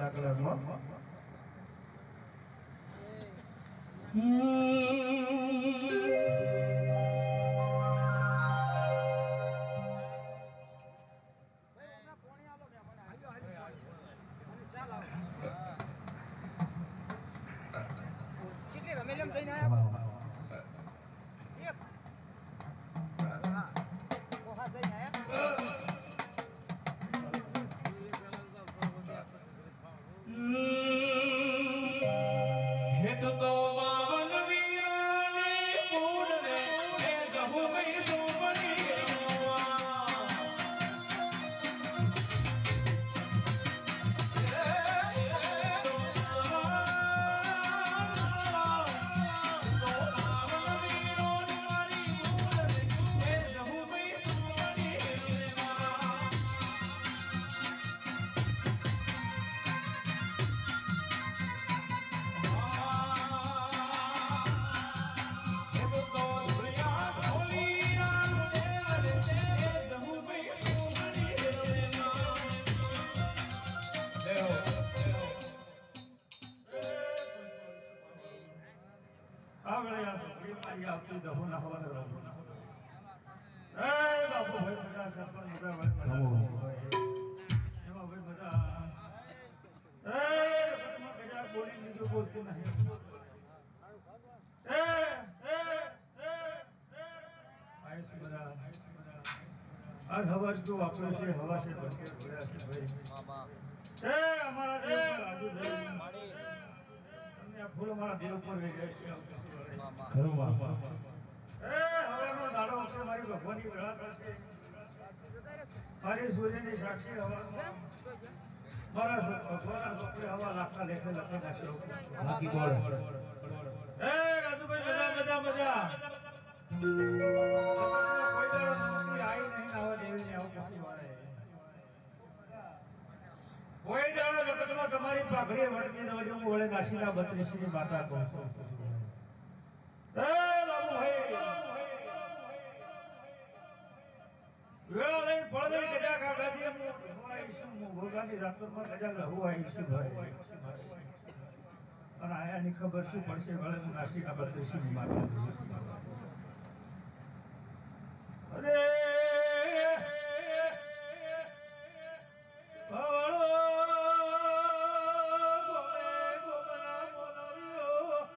ડાકલામાં કેટલી રમેલમ થઈને આયા એક કોહા થઈને આયા હેત તો બાવન વીરાની પૂડ રે એ જહુ ભઈ સોમણી આપતી દહો ના હવાને રહો એ બાપુ ભાઈ બધા સરપંચ બધા ભાઈ એમાં ભાઈ બધા ગજા બોલી બીજું બોલતું નહીં આઈસ બધા આજ હવા જો આપણે છે હવા છે બંકે ભર્યા છે ભાઈ અમારા દેવ પર આજુ ભાઈ તમને આ ફૂલ અમારા દેવ પર રહી જાય છે હવાનો દાડો વખતે મારી ભગવાનની વેળા કરશે મારી સૂર્યની સાક્ષી હવામાં મારા ભગવાનના છોકરે હવા લાખના લેખે લખી નાખ્યો રાજુભાઈ મજા મજા કોઈ દાડો છોકરી આવી નહીં આવા દેવીને આવું પૂછી વાળે કોઈ દાડો જગતમાં તમારી પાઘડી વળતી ન હું વળે નાસીના 32 ની માતા કહું છું વેળા લઈને પડદરી ગજા કાઢા દે મોરા ઈસુ ભોગાની રાતમાં ગજા લહુ આ ઈસુ ભાઈ અને આયાની ખબર શું પડશે વળે નાસીના 32 ની માતા